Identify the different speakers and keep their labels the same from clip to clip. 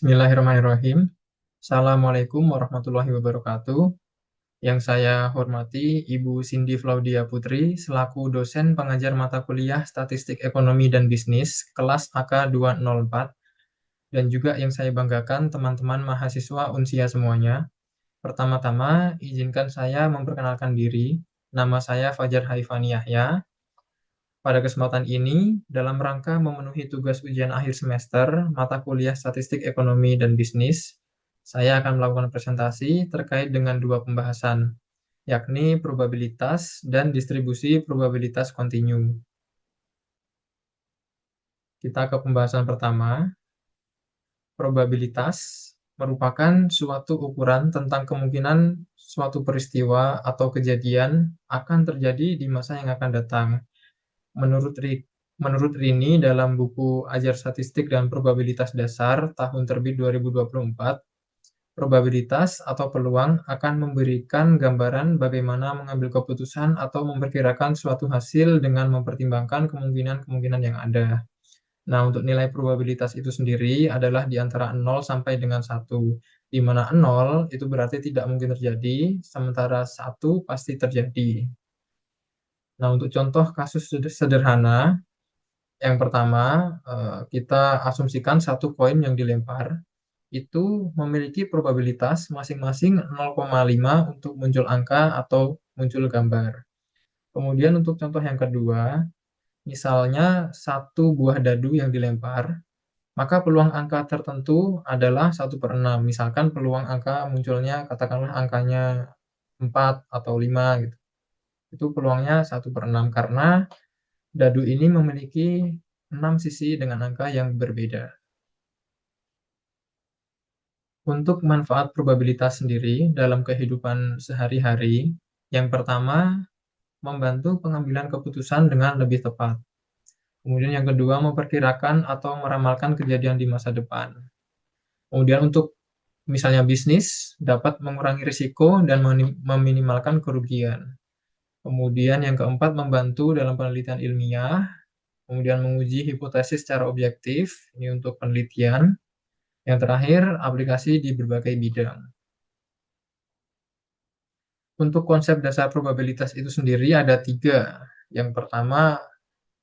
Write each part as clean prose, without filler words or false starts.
Speaker 1: Bismillahirrahmanirrahim. Assalamualaikum warahmatullahi wabarakatuh. Yang saya hormati Ibu Cindy Flaudia Putri selaku dosen pengajar mata kuliah Statistik Ekonomi dan Bisnis kelas AK 204, dan juga yang saya banggakan teman-teman mahasiswa Unsia semuanya. Pertama-tama izinkan saya memperkenalkan diri. Nama saya Fajar Haifani Yahya. Pada kesempatan ini, dalam rangka memenuhi tugas ujian akhir semester mata kuliah Statistik Ekonomi dan Bisnis, saya akan melakukan presentasi terkait dengan dua pembahasan, yakni probabilitas dan distribusi probabilitas kontinu. Kita ke pembahasan pertama. Probabilitas merupakan suatu ukuran tentang kemungkinan suatu peristiwa atau kejadian akan terjadi di masa yang akan datang. Menurut Rini dalam buku Ajar Statistik dan Probabilitas Dasar tahun terbit 2024, probabilitas atau peluang akan memberikan gambaran bagaimana mengambil keputusan atau memperkirakan suatu hasil dengan mempertimbangkan kemungkinan-kemungkinan yang ada. Nah, untuk nilai probabilitas itu sendiri adalah di antara 0 sampai dengan 1, di mana 0 itu berarti tidak mungkin terjadi, sementara 1 pasti terjadi. Nah, untuk contoh kasus sederhana, yang pertama, kita asumsikan satu koin yang dilempar itu memiliki probabilitas masing-masing 0,5 untuk muncul angka atau muncul gambar. Kemudian untuk contoh yang kedua, misalnya satu buah dadu yang dilempar, maka peluang angka tertentu adalah 1/6. Misalkan peluang angka munculnya katakanlah angkanya 4 atau 5 gitu. Itu peluangnya 1/6 karena dadu ini memiliki 6 sisi dengan angka yang berbeda. Untuk manfaat probabilitas sendiri dalam kehidupan sehari-hari, yang pertama, membantu pengambilan keputusan dengan lebih tepat. Kemudian yang kedua, memperkirakan atau meramalkan kejadian di masa depan. Kemudian untuk misalnya bisnis, dapat mengurangi risiko dan meminimalkan kerugian. Kemudian yang keempat, membantu dalam penelitian ilmiah. Kemudian menguji hipotesis secara objektif, ini untuk penelitian. Yang terakhir, aplikasi di berbagai bidang. Untuk konsep dasar probabilitas itu sendiri ada 3. Yang pertama,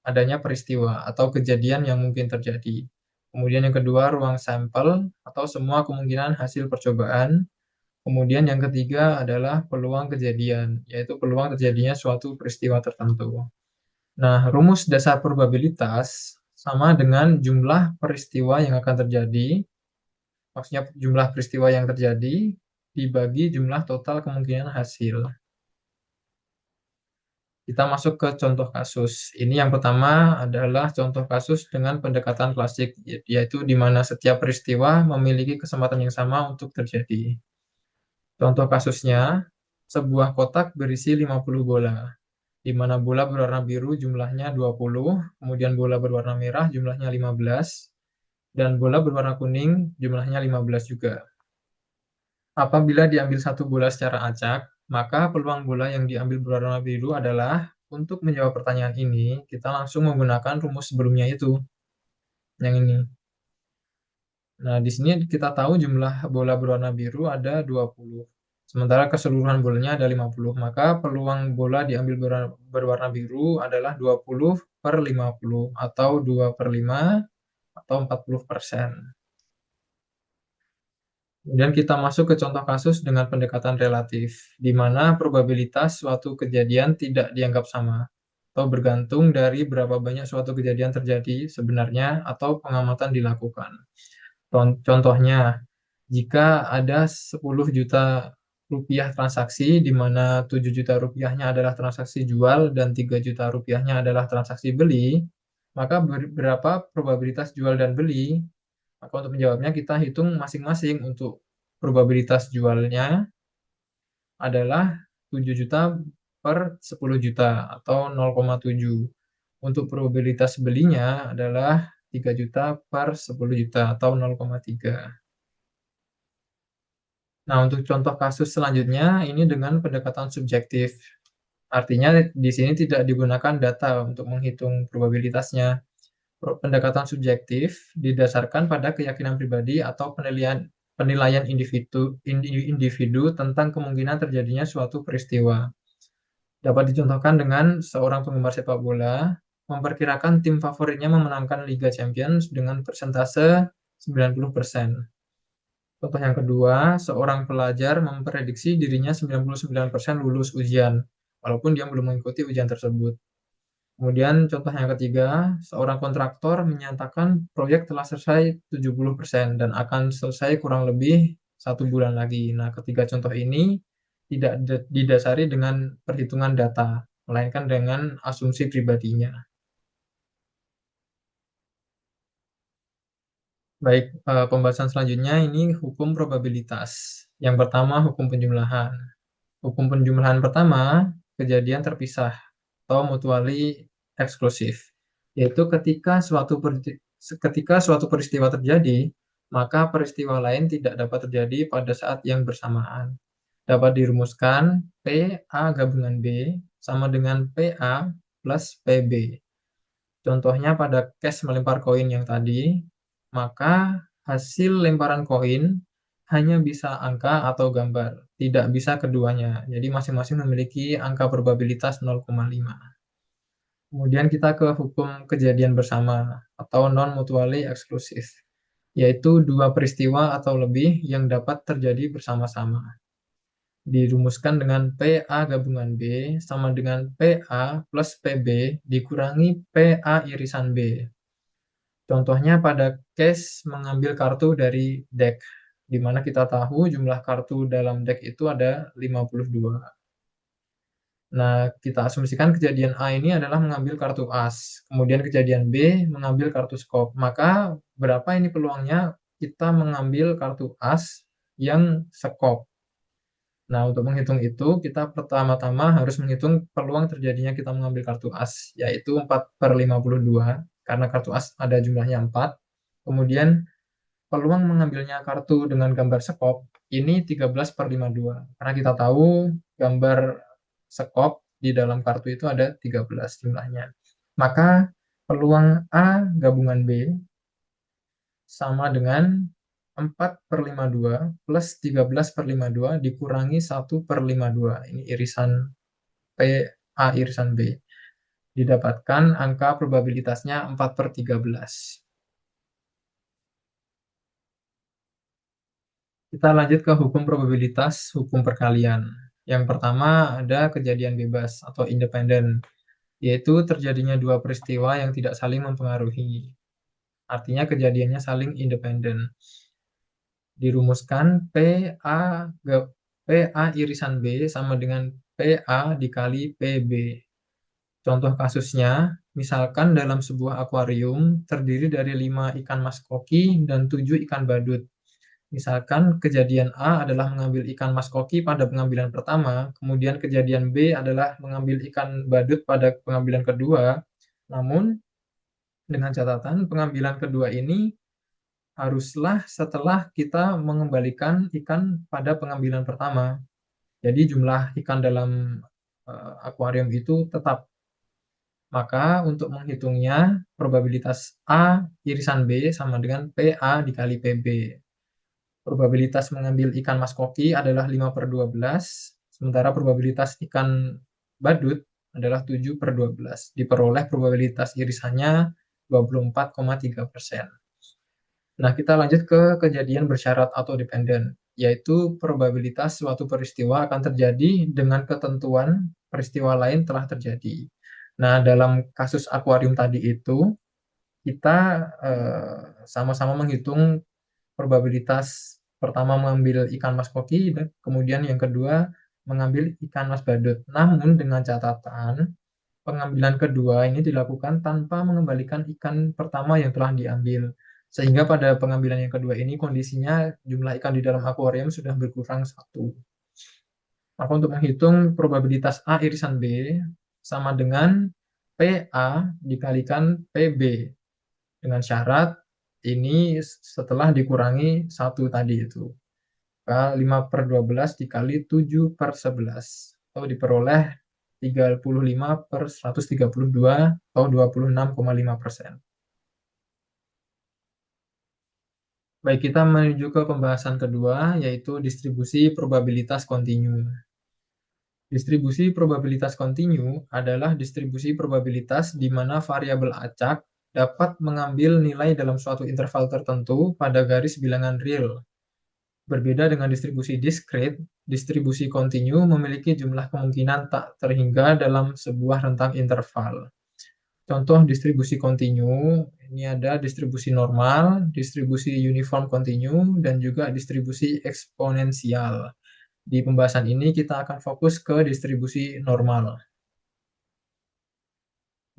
Speaker 1: adanya peristiwa atau kejadian yang mungkin terjadi. Kemudian yang kedua, ruang sampel atau semua kemungkinan hasil percobaan. Kemudian yang ketiga adalah peluang kejadian, yaitu peluang terjadinya suatu peristiwa tertentu. Nah, rumus dasar probabilitas sama dengan jumlah peristiwa yang akan terjadi, maksudnya jumlah peristiwa yang terjadi dibagi jumlah total kemungkinan hasil. Kita masuk ke contoh kasus. Ini yang pertama adalah contoh kasus dengan pendekatan klasik, yaitu di mana setiap peristiwa memiliki kesempatan yang sama untuk terjadi. Contoh kasusnya, sebuah kotak berisi 50 bola, di mana bola berwarna biru jumlahnya 20, kemudian bola berwarna merah jumlahnya 15, dan bola berwarna kuning jumlahnya 15 juga. Apabila diambil satu bola secara acak, maka peluang bola yang diambil berwarna biru adalah, untuk menjawab pertanyaan ini, kita langsung menggunakan rumus sebelumnya itu, yang ini. Nah, di sini kita tahu jumlah bola berwarna biru ada 20. Sementara keseluruhan bolanya ada 50. Maka peluang bola diambil berwarna biru adalah 20/50 atau 2/5 atau 40%. Kemudian kita masuk ke contoh kasus dengan pendekatan relatif, di mana probabilitas suatu kejadian tidak dianggap sama, atau bergantung dari berapa banyak suatu kejadian terjadi sebenarnya atau pengamatan dilakukan. Contohnya, jika ada 10 juta rupiah transaksi, di mana 7 juta rupiahnya adalah transaksi jual dan 3 juta rupiahnya adalah transaksi beli, maka berapa probabilitas jual dan beli? Maka untuk menjawabnya kita hitung masing-masing. Untuk probabilitas jualnya adalah 7 juta per 10 juta atau 0,7. Untuk probabilitas belinya adalah 3 juta per 10 juta atau 0,3. Nah, untuk contoh kasus selanjutnya ini dengan pendekatan subjektif. Artinya di sini tidak digunakan data untuk menghitung probabilitasnya. Pendekatan subjektif didasarkan pada keyakinan pribadi atau penilaian individu tentang kemungkinan terjadinya suatu peristiwa. Dapat dicontohkan dengan seorang penggemar sepak bola memperkirakan tim favoritnya memenangkan Liga Champions dengan persentase 90%. Contoh yang kedua, seorang pelajar memprediksi dirinya 99% lulus ujian, walaupun dia belum mengikuti ujian tersebut. Kemudian contoh yang ketiga, seorang kontraktor menyatakan proyek telah selesai 70% dan akan selesai kurang lebih 1 bulan lagi. Nah, ketiga contoh ini tidak didasari dengan perhitungan data, melainkan dengan asumsi pribadinya. Baik, pembahasan selanjutnya ini hukum probabilitas. Yang pertama, hukum penjumlahan. Hukum penjumlahan pertama, kejadian terpisah atau mutually eksklusif, yaitu ketika suatu peristiwa terjadi, maka peristiwa lain tidak dapat terjadi pada saat yang bersamaan. Dapat dirumuskan P A gabungan B sama dengan P A plus PB. Contohnya pada case melempar koin yang tadi, maka hasil lemparan koin hanya bisa angka atau gambar, tidak bisa keduanya. Jadi masing-masing memiliki angka probabilitas 0,5. Kemudian kita ke hukum kejadian bersama atau non-mutually eksklusif, yaitu dua peristiwa atau lebih yang dapat terjadi bersama-sama. Dirumuskan dengan PA gabungan B sama dengan PA plus PB dikurangi PA irisan B. Contohnya pada case mengambil kartu dari deck, di mana kita tahu jumlah kartu dalam deck itu ada 52. Nah, kita asumsikan kejadian A ini adalah mengambil kartu as, kemudian kejadian B mengambil kartu skop. Maka berapa ini peluangnya kita mengambil kartu as yang skop? Nah, untuk menghitung itu, kita pertama-tama harus menghitung peluang terjadinya kita mengambil kartu as, yaitu 4/52, karena kartu as ada jumlahnya 4. Kemudian, peluang mengambilnya kartu dengan gambar sekop, ini 13/52. Karena kita tahu gambar sekop di dalam kartu itu ada 13 jumlahnya. Maka, peluang A gabungan B sama dengan 4/52 plus 13/52 dikurangi 1/52. Ini irisan P A irisan B. Didapatkan angka probabilitasnya 4/13. Kita lanjut ke hukum probabilitas, hukum perkalian. Yang pertama ada kejadian bebas atau independen, yaitu terjadinya dua peristiwa yang tidak saling mempengaruhi. Artinya kejadiannya saling independen. Dirumuskan PA irisan B sama dengan PA dikali PB. Contoh kasusnya, misalkan dalam sebuah akuarium terdiri dari 5 ikan mas koki dan 7 ikan badut. Misalkan kejadian A adalah mengambil ikan mas koki pada pengambilan pertama, kemudian kejadian B adalah mengambil ikan badut pada pengambilan kedua. Namun, dengan catatan pengambilan kedua ini haruslah setelah kita mengembalikan ikan pada pengambilan pertama. Jadi jumlah ikan dalam akuarium itu tetap. Maka untuk menghitungnya, probabilitas A irisan B sama dengan PA dikali PB. Probabilitas mengambil ikan mas koki adalah 5/12, sementara probabilitas ikan badut adalah 7/12. Diperoleh probabilitas irisannya 24,3%. Nah, kita lanjut ke kejadian bersyarat atau dependen, yaitu probabilitas suatu peristiwa akan terjadi dengan ketentuan peristiwa lain telah terjadi. Nah, dalam kasus akuarium tadi itu, kita sama-sama menghitung probabilitas pertama mengambil ikan mas koki, dan kemudian yang kedua mengambil ikan mas badut. Namun dengan catatan, pengambilan kedua ini dilakukan tanpa mengembalikan ikan pertama yang telah diambil. Sehingga pada pengambilan yang kedua ini kondisinya jumlah ikan di dalam akuarium sudah berkurang 1. Maka untuk menghitung probabilitas A irisan B sama dengan PA dikalikan PB. Dengan syarat ini setelah dikurangi 1 tadi itu. 5/12 dikali 7/11. Atau diperoleh 35/132 atau 26,5%. Baik, kita menuju ke pembahasan kedua, yaitu distribusi probabilitas kontinu. Distribusi probabilitas kontinu adalah distribusi probabilitas di mana variabel acak dapat mengambil nilai dalam suatu interval tertentu pada garis bilangan real. Berbeda dengan distribusi diskrit, distribusi kontinu memiliki jumlah kemungkinan tak terhingga dalam sebuah rentang interval. Contoh distribusi kontinu, ini ada distribusi normal, distribusi uniform kontinu, dan juga distribusi eksponensial. Di pembahasan ini kita akan fokus ke distribusi normal.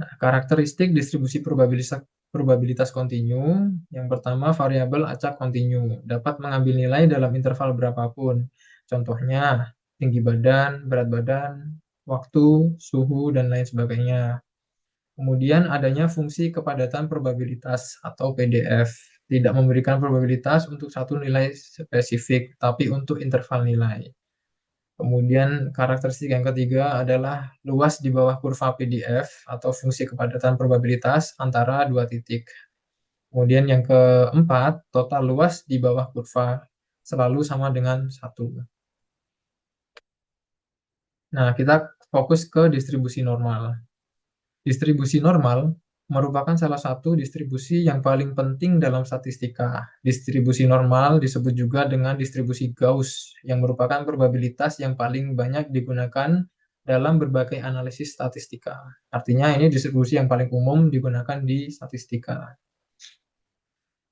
Speaker 1: Nah, karakteristik distribusi probabilitas kontinu, yang pertama variabel acak kontinu, dapat mengambil nilai dalam interval berapapun. Contohnya, tinggi badan, berat badan, waktu, suhu, dan lain sebagainya. Kemudian adanya fungsi kepadatan probabilitas atau PDF. Tidak memberikan probabilitas untuk satu nilai spesifik, tapi untuk interval nilai. Kemudian karakteristik yang ketiga adalah luas di bawah kurva PDF atau fungsi kepadatan probabilitas antara dua titik. Kemudian yang keempat, total luas di bawah kurva selalu sama dengan 1. Nah, kita fokus ke distribusi normal. Distribusi normal merupakan salah satu distribusi yang paling penting dalam statistika. Distribusi normal disebut juga dengan distribusi Gauss, yang merupakan probabilitas yang paling banyak digunakan dalam berbagai analisis statistika. Artinya ini distribusi yang paling umum digunakan di statistika.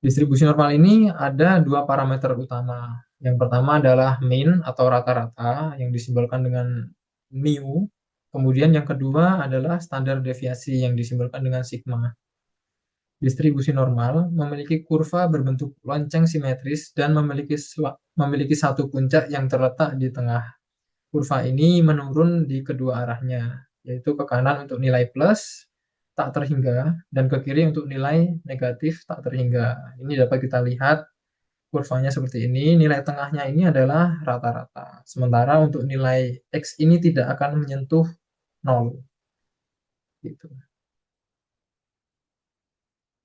Speaker 1: Distribusi normal ini ada dua parameter utama. Yang pertama adalah mean atau rata-rata yang disimbolkan dengan mu. Kemudian yang kedua adalah standar deviasi yang disimbolkan dengan sigma. Distribusi normal memiliki kurva berbentuk lonceng simetris dan memiliki satu puncak yang terletak di tengah. Kurva ini menurun di kedua arahnya, yaitu ke kanan untuk nilai plus tak terhingga dan ke kiri untuk nilai negatif tak terhingga. Ini dapat kita lihat kurvanya seperti ini. Nilai tengahnya ini adalah rata-rata. Sementara untuk nilai X ini tidak akan menyentuh 0. Gitu.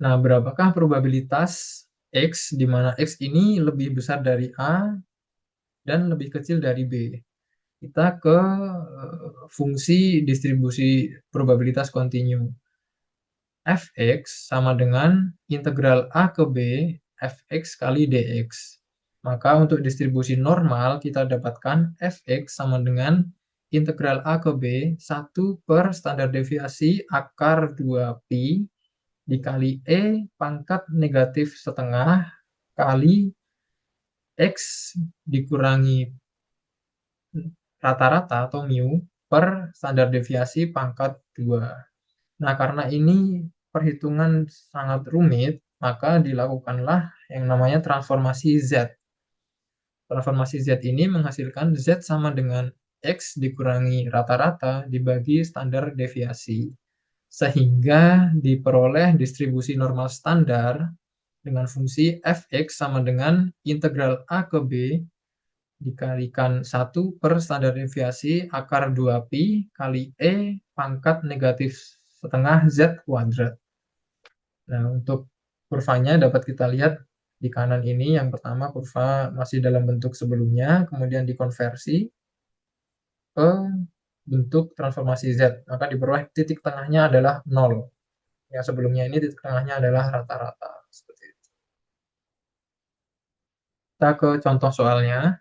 Speaker 1: Nah, berapakah probabilitas X di mana X ini lebih besar dari A dan lebih kecil dari B? Kita ke fungsi distribusi probabilitas kontinu. Fx sama dengan integral A ke B Fx kali dx. Maka untuk distribusi normal kita dapatkan Fx sama dengan integral A ke B 1 per standar deviasi akar 2pi dikali E pangkat negatif setengah kali X dikurangi rata-rata atau mu per standar deviasi pangkat 2. Nah, karena ini perhitungan sangat rumit, maka dilakukanlah yang namanya transformasi Z. Transformasi Z ini menghasilkan Z sama dengan X dikurangi rata-rata dibagi standar deviasi. Sehingga diperoleh distribusi normal standar dengan fungsi Fx sama dengan integral A ke B dikalikan 1 per standar deviasi akar 2pi kali E pangkat negatif setengah Z kuadrat. Nah, untuk kurvanya dapat kita lihat di kanan ini. Yang pertama kurva masih dalam bentuk sebelumnya, kemudian dikonversi ke bentuk transformasi Z. Maka diperoleh titik tengahnya adalah 0. Yang sebelumnya ini titik tengahnya adalah rata-rata. Seperti itu. Kita ke contoh soalnya.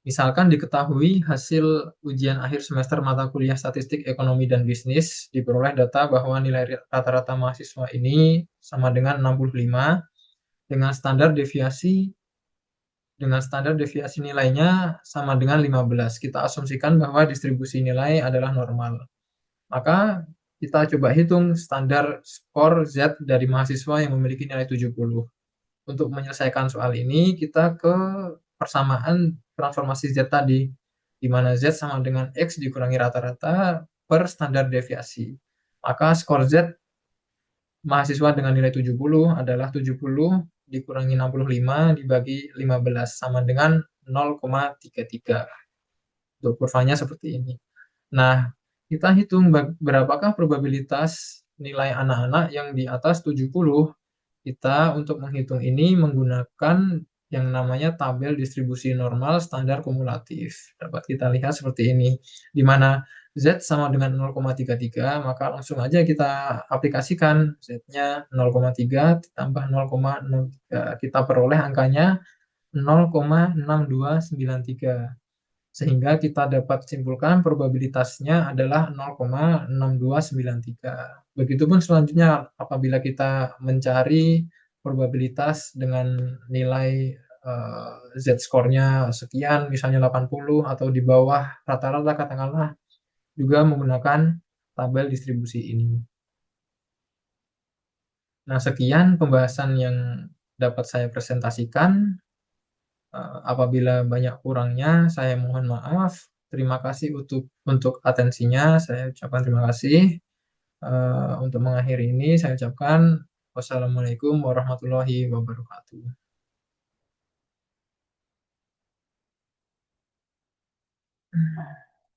Speaker 1: Misalkan diketahui hasil ujian akhir semester mata kuliah statistik ekonomi dan bisnis, diperoleh data bahwa nilai rata-rata mahasiswa ini sama dengan 65 dengan standar deviasi nilainya sama dengan 15. Kita asumsikan bahwa distribusi nilai adalah normal. Maka kita coba hitung standar skor Z dari mahasiswa yang memiliki nilai 70. Untuk menyelesaikan soal ini, kita ke persamaan transformasi Z tadi, di mana Z sama dengan X dikurangi rata-rata per standar deviasi. Maka skor Z mahasiswa dengan nilai 70 adalah 70 dikurangi 65 dibagi 15 sama dengan 0,33. Untuk kurvanya seperti ini. Nah, kita hitung berapakah probabilitas nilai anak-anak yang di atas 70 Kita untuk menghitung ini menggunakan yang namanya tabel distribusi normal standar kumulatif. Dapat kita lihat seperti ini, di mana Z sama dengan 0,33, maka langsung aja kita aplikasikan Z-nya 0,3 ditambah 0,03. Kita peroleh angkanya 0,6293. Sehingga kita dapat simpulkan probabilitasnya adalah 0,6293. Begitupun selanjutnya apabila kita mencari probabilitas dengan nilai Z-skornya sekian, misalnya 80 atau di bawah rata-rata katakanlah, juga menggunakan tabel distribusi ini. Nah, sekian pembahasan yang dapat saya presentasikan. Apabila banyak kurangnya, saya mohon maaf. Terima kasih untuk atensinya. Saya ucapkan terima kasih. Untuk mengakhiri ini, saya ucapkan wassalamualaikum warahmatullahi wabarakatuh.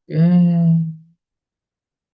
Speaker 1: Oke.